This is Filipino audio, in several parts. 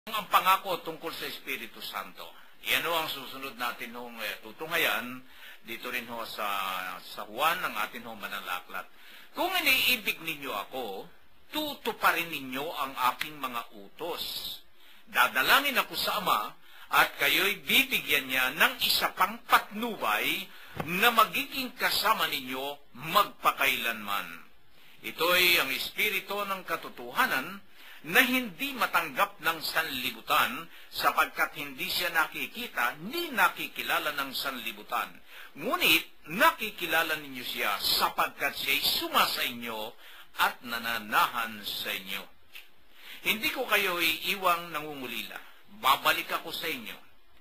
Ang pangako tungkol sa Espiritu Santo. Yan ang susunod natin nung tutunghayan dito rin ho sa Juan ng atin ho manalaklat. Kung iniibig ninyo ako, tutuparin ninyo ang aking mga utos. Dadalangin ako sa Ama at kayo'y bibigyan niya ng isa pang patnubay na magiging kasama ninyo magpakailanman. Ito'y ang Espiritu ng katotohanan na hindi matanggap ng sanlibutan sapagkat hindi siya nakikita ni nakikilala ng sanlibutan. Ngunit nakikilala ninyo siya sapagkat siya'y sumasa inyo at nananahan sa inyo. Hindi ko kayo iiwang nangungulila. Babalik ako sa inyo.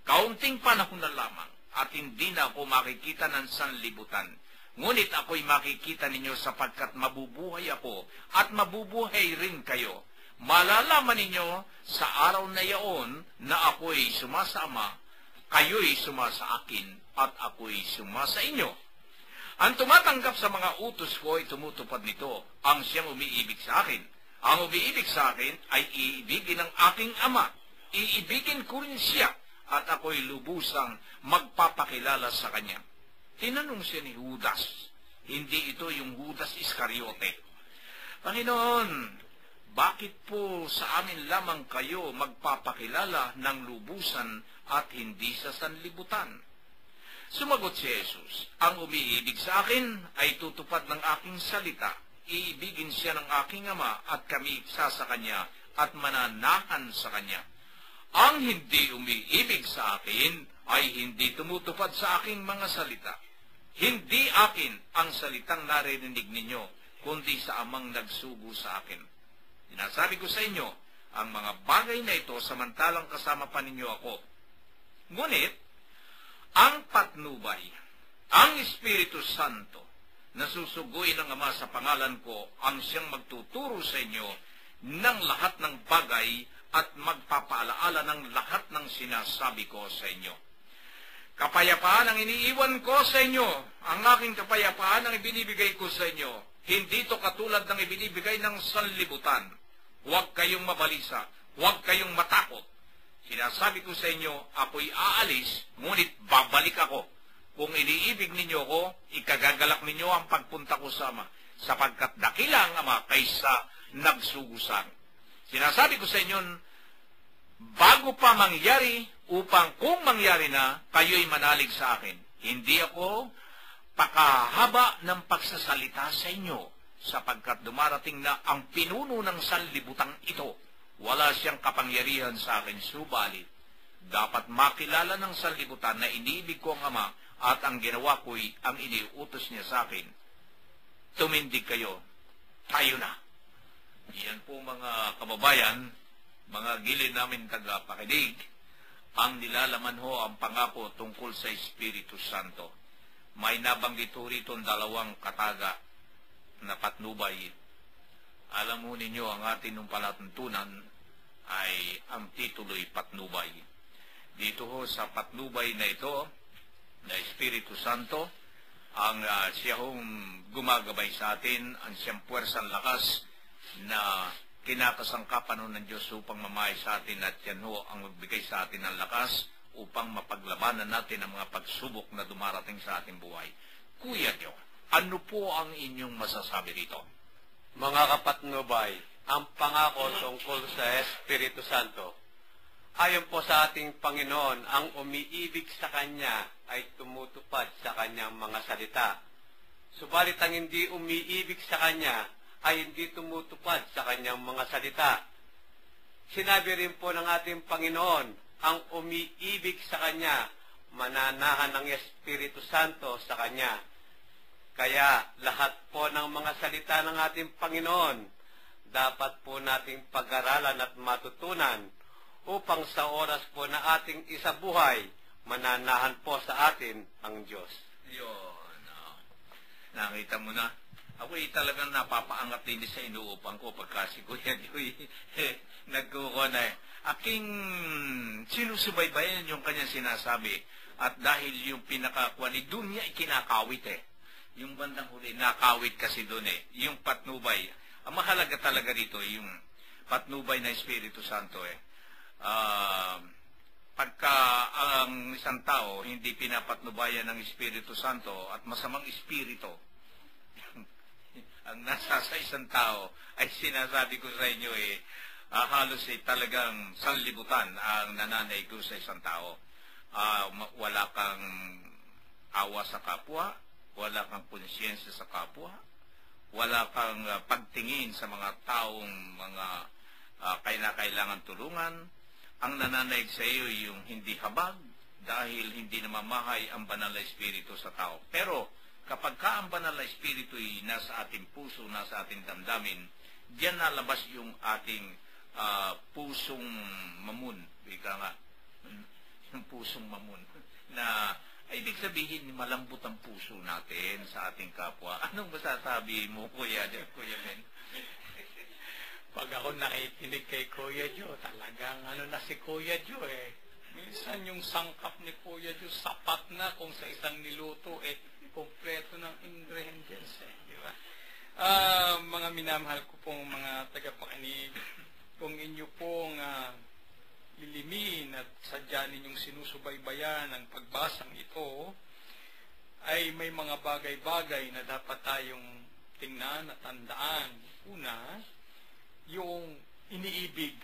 Kaunting panahon na lamang at hindi na ako makikita ng sanlibutan. Ngunit ako'y makikita ninyo sapagkat mabubuhay ako at mabubuhay rin kayo. Malalaman ninyo sa araw na iyon na ako'y sumasa Ama, kayo'y sumasa akin, at ako'y sumasa inyo. Ang tumatanggap sa mga utos ko ay tumutupad nito, ang siyang umiibig sa akin. Ang umiibig sa akin ay iibigin ng aking Ama. Iibigin ko rin siya, at ako'y lubusang magpapakilala sa kanya. Tinanong siya ni Judas, hindi ito yung Judas Iscariote. Panginoon, bakit po sa amin lamang kayo magpapakilala ng lubusan at hindi sa sanlibutan? Sumagot si Jesus, ang umiibig sa akin ay tutupad ng aking salita. Iibigin siya ng aking Ama at kami isa sa kanya at mananahan sa kanya. Ang hindi umiibig sa akin ay hindi tumutupad sa aking mga salita. Hindi akin ang salitang naririnig ninyo, kundi sa Amang nagsugo sa akin. Sinasabi ko sa inyo, ang mga bagay na ito samantalang kasama pa ninyo ako. Ngunit, ang patnubay, ang Espiritu Santo, na susuguin ng Ama sa pangalan ko, ang siyang magtuturo sa inyo ng lahat ng bagay at magpapaalaala ng lahat ng sinasabi ko sa inyo. Kapayapaan ang iniiwan ko sa inyo, ang aking kapayapaan ang ibinibigay ko sa inyo. Hindi ito katulad ng ibinibigay ng sanlibutan. Huwag kayong mabalisa, huwag kayong matakot. Sinasabi ko sa inyo, ako'y aalis, ngunit babalik ako. Kung iniibig ninyo ako, ikagagalak ninyo ang pagpunta ko sa Ama, sapagkat dakila ang Ama kaysa nagsugusan. Sinasabi ko sa inyo, bago pa mangyari, upang kung mangyari na, kayo'y manalig sa akin. Hindi ako pakahaba ng pagsasalita sa inyo, sapagkat dumarating na ang pinuno ng sanlibutang ito. Wala siyang kapangyarihan sa akin, subalit dapat makilala ng sanlibutan na iniibig ko ang Ama at ang ginawa ko'y ang iniutos niya sa akin. Tumindig kayo, tayo na. Yan po mga kababayan, mga gilid namin tagapakinig, ang nilalaman ho ang pangako tungkol sa Espiritu Santo. May nabanggit ho rito ang dalawang kataga na patnubay. Alam mo ninyo, ang atin ng palatuntunan ay ang titulo'y patnubay. Dito ho sa patnubay na ito, na Espiritu Santo, ang siya hong gumagabay sa atin, ang siyang puwersang lakas na kinakasangkapan ho ng Diyos upang mamahay sa atin, at yan ho ang magbigay sa atin ng lakas upang mapaglabanan natin ang mga pagsubok na dumarating sa ating buhay. Kuya Dio, ano po ang inyong masasabi rito? Mga kapatnubay, ang pangako tungkol sa Espiritu Santo, ayon po sa ating Panginoon, ang umiibig sa Kanya ay tumutupad sa Kanyang mga salita. Subalit ang hindi umiibig sa Kanya ay hindi tumutupad sa Kanyang mga salita. Sinabi rin po ng ating Panginoon, ang umiibig sa Kanya, mananahan ng Espiritu Santo sa Kanya. Kaya lahat po ng mga salita ng ating Panginoon, dapat po nating pag-aralan at matutunan upang sa oras po na ating isabuhay, mananahan po sa atin ang Diyos. Yun. Nakita mo na. Ako'y talagang napapaangat din sa inuupan ko pagka si Kuya Dioy nagkuko na aking sinusubaybayan yung kanyang sinasabi. At dahil yung pinakakwani, doon niya ikinakawit Yung bandang huli, nakawit kasi doon Yung patnubay. Ang mahalaga talaga dito, yung patnubay na Espiritu Santo hindi pinapatnubayan ng Espiritu Santo at masamang espiritu ang nasa sa isang tao, ay sinasabi ko sa inyo halos talagang sanlibutan ang nananaig ko sa isang tao. Wala kang awa sa kapwa, wala kang konsyensya sa kapwa, wala kang pagtingin sa mga taong mga kailangan tulungan. Ang nananaig sa iyo yung hindi habag dahil hindi namamahay ang banal na espiritu sa tao. Pero kapag ang banal na espiritu ay nasa ating puso, nasa ating damdamin, diyan nalabas yung ating pusong mamun. Ika nga, yung pusong mamun. Na ibig sabihin, malambot ang puso natin sa ating kapwa. Anong masasabi mo, Kuya Ben? Pag ako nakikinig kay Kuya Joe, talagang na si Kuya Joe Minsan yung sangkap ni Kuya Joe, sapat na kung sa isang niluto, kompleto ng ingredients, di ba? Mga minamahal ko pong mga tagapakinig, kung inyo pong lilimin at sadya ninyong sinusubaybayan ang pagbasang ito, ay may mga bagay-bagay na dapat tayong tingnan at tandaan. Una, yung iniibig.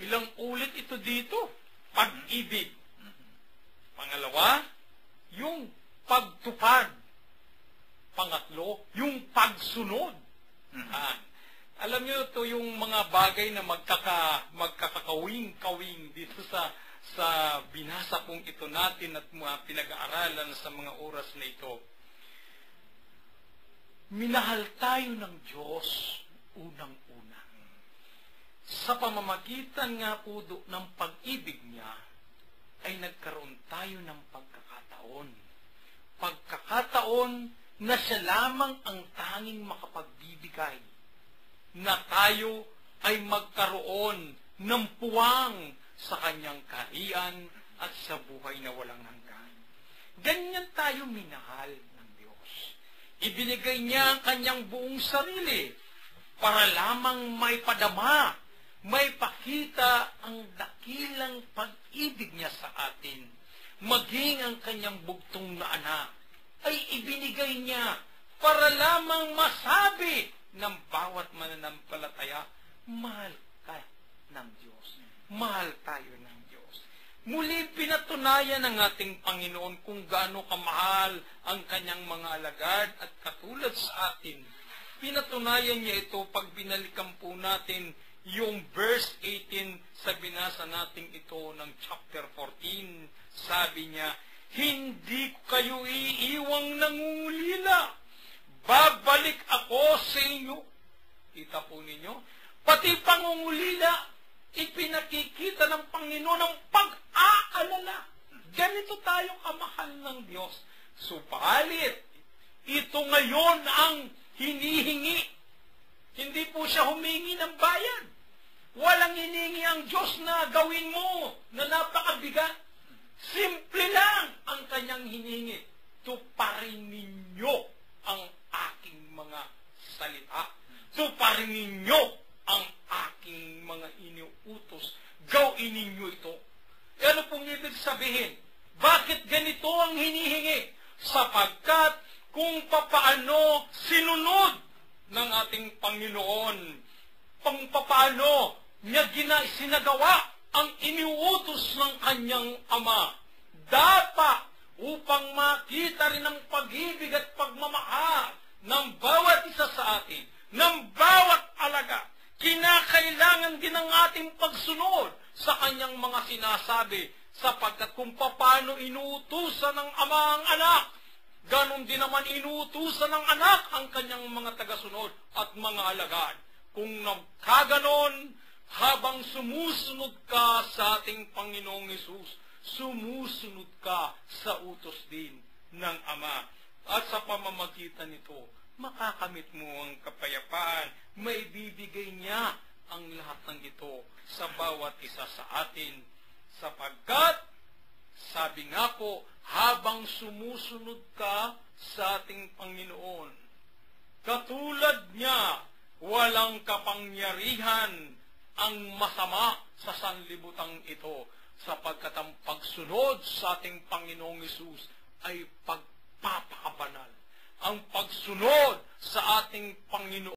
Ilang ulit ito dito? Pag-ibig. Pangalawa, yung pagtupad. Pangatlo, yung pagsunod. Alam niyo ito yung mga bagay na magkakakawing-kawing dito sa binasa pong ito natin at mga pinag-aaralan sa mga oras na ito. Minahal tayo ng Diyos unang-una. Sa pamamagitan nga po ng pag-ibig niya, ay nagkaroon tayo ng pagkakataon. Pagkakataon na siya lamang ang tanging makapagbibigay, na tayo ay magkaroon ng puwang sa kanyang kaharian at sa buhay na walang hanggan. Ganyan tayo minahal ng Diyos. Ibinigay niya ang kanyang buong sarili para lamang may padama, may pakita ang dakilang pag-ibig niya sa atin. Maging ang kanyang bugtong na anak ay ibinigay niya para lamang masabi ng bawat mananampalataya, mahal ka ng Diyos. Mahal tayo ng Diyos. Muli pinatunayan ng ating Panginoon kung gaano kamahal ang kanyang mga alagad at katulad sa atin. Pinatunayan niya ito pag binalikan po natin yung verse 18 sa binasa nating ito ng chapter 14. Sabi niya, hindi ko kayo iiwang nangungulila. Babalik ako sa inyo. Kita po ninyo, pati pangungulila, ipinakikita ng Panginoon ang pag-aalala. Ganito tayo kamahal ng Diyos. Subalit, ito ngayon ang hinihingi. Hindi po siya humingi ng bayan. Walang hiningi ang Diyos na gawin mo na napakabigat. Simple lang ang kanyang hiningi. Tuparin ninyo ang aking mga salita. Tuparin ninyo ang aking mga iniuutos. Gawin ninyo ito. Ano pong ibig sabihin? Bakit ganito ang hinihingi? Sapagkat kung papaano sinunod ng ating Panginoon, kung papaano niya sinagawa ang iniuutos ng kanyang Ama, dapat upang makita rin ang pag-ibig at pagmamahal ng bawat isa sa atin, ng bawat alaga, kinakailangan din ang ating pagsunod sa kanyang mga sinasabi, sapagkat kung paano inuutusan ng Ama ang anak, ganon din naman inuutusan ng anak ang kanyang mga tagasunod at mga alagad. Kung nagkaganon, habang sumusunod ka sa ating Panginoong Hesus, sumusunod ka sa utos din ng Ama. At sa pamamagitan nito, makakamit mo ang kapayapaan. Maibibigay niya ang lahat ng ito sa bawat isa sa atin. Sapagkat, sabi nga po, habang sumusunod ka sa ating Panginoon, katulad niya, walang kapangyarihan ang masama sa sanlibutang ito, sapagkat ang pagsunod pagsunod sa ating Panginoong Hesus ay pagpapakabanal. Ang pagsunod sa ating Panginoon